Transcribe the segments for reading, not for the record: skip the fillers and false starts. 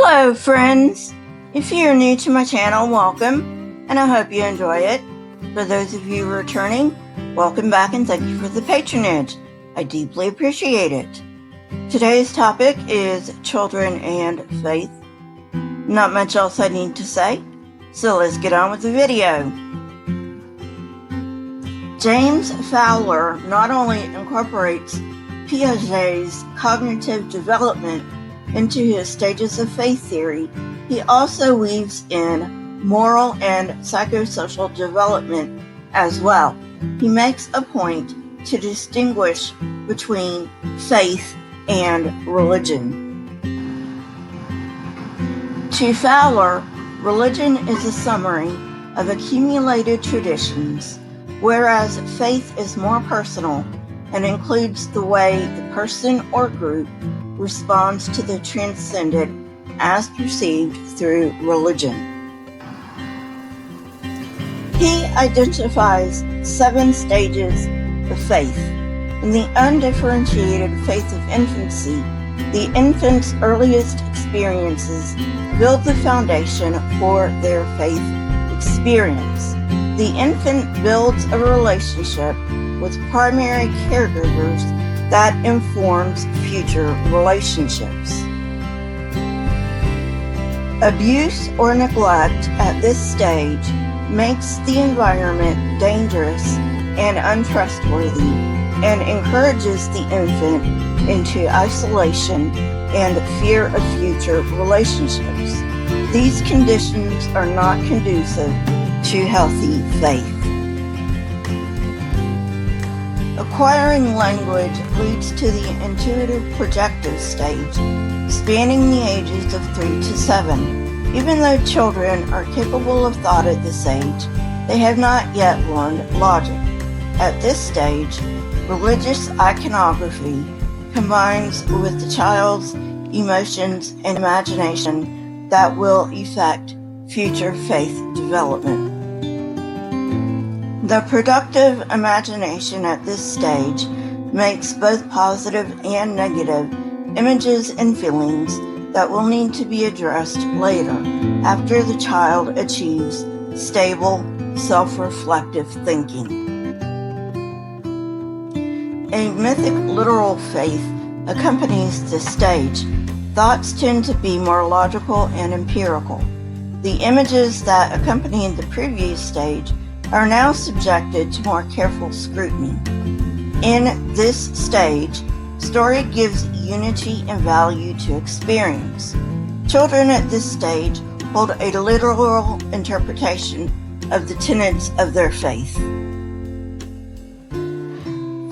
Hello friends! If you're new to my channel, welcome, and I hope you enjoy it. For those of you returning, welcome back and thank you for the patronage. I deeply appreciate it. Today's topic is children and faith. Not much else I need to say, so let's get on with the video. James Fowler not only incorporates Piaget's cognitive development into his stages of faith theory, he also weaves in moral and psychosocial development as well. He makes a point to distinguish between faith and religion. To Fowler, religion is a summary of accumulated traditions, whereas faith is more personal and includes the way the person or group responds to the transcendent as perceived through religion. He identifies 7 stages of faith. In the undifferentiated faith of infancy, the infant's earliest experiences build the foundation for their faith experience. The infant builds a relationship with primary caregivers that informs future relationships. Abuse or neglect at this stage makes the environment dangerous and untrustworthy and encourages the infant into isolation and fear of future relationships. These conditions are not conducive to healthy faith. Acquiring language leads to the intuitive projective stage, spanning the ages of 3 to 7. Even though children are capable of thought at this age, they have not yet learned logic. At this stage, religious iconography combines with the child's emotions and imagination that will effect future faith development. The productive imagination at this stage makes both positive and negative images and feelings that will need to be addressed later after the child achieves stable, self-reflective thinking. A mythic literal faith accompanies this stage. Thoughts tend to be more logical and empirical. The images that accompanied the previous stage are now subjected to more careful scrutiny. In this stage, story gives unity and value to experience. Children at this stage hold a literal interpretation of the tenets of their faith.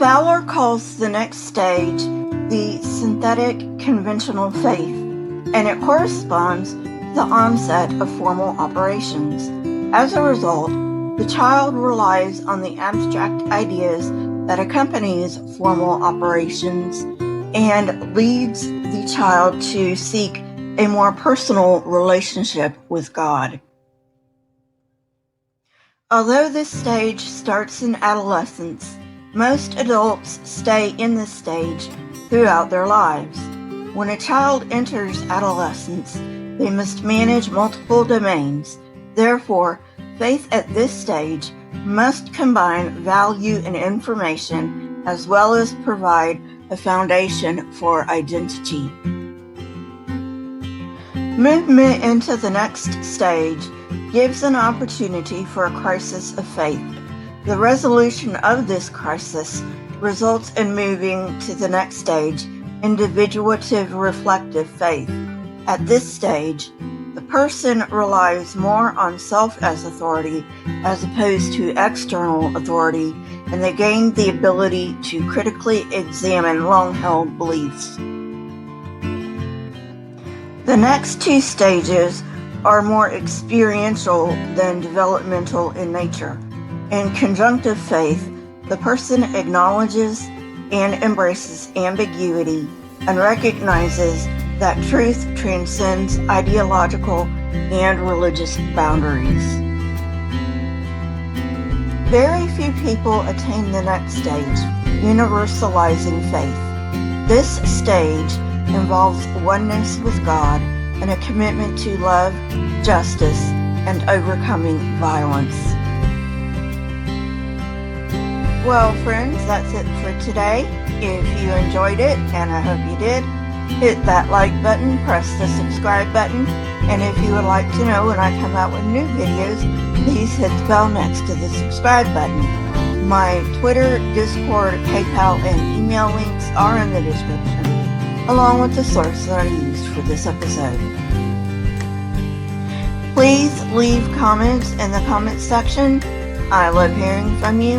Fowler calls the next stage the synthetic conventional faith, and it corresponds to the onset of formal operations. As a result, the child relies on the abstract ideas that accompanies formal operations and leads the child to seek a more personal relationship with God. Although this stage starts in adolescence, most adults stay in this stage throughout their lives. When a child enters adolescence, they must manage multiple domains. Therefore, faith at this stage must combine value and information as well as provide a foundation for identity. Movement into the next stage gives an opportunity for a crisis of faith. The resolution of this crisis results in moving to the next stage, individuative reflective faith. At this stage, the person relies more on self as authority as opposed to external authority, and they gain the ability to critically examine long-held beliefs. The next 2 stages are more experiential than developmental in nature. In conjunctive faith, the person acknowledges and embraces ambiguity and recognizes that truth transcends ideological and religious boundaries. Very few people attain the next stage, universalizing faith. This stage involves oneness with God and a commitment to love, justice, and overcoming violence. Well, friends, that's it for today. If you enjoyed it, and I hope you did, hit that like button, press the subscribe button, and if you would like to know when I come out with new videos, please hit the bell next to the subscribe button. My Twitter, Discord, PayPal, and email links are in the description, along with the source that I used for this episode. Please leave comments in the comments section. I love hearing from you.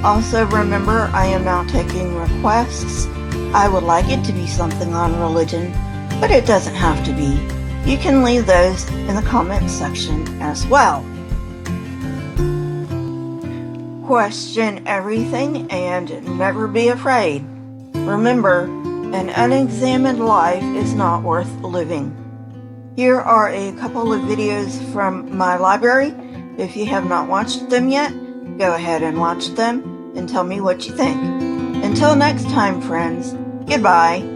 Also remember, I am now taking requests. I would like it to be something on religion, but it doesn't have to be. You can leave those in the comments section as well. Question everything and never be afraid. Remember, an unexamined life is not worth living. Here are a couple of videos from my library. If you have not watched them yet, go ahead and watch them and tell me what you think. Until next time, friends, goodbye.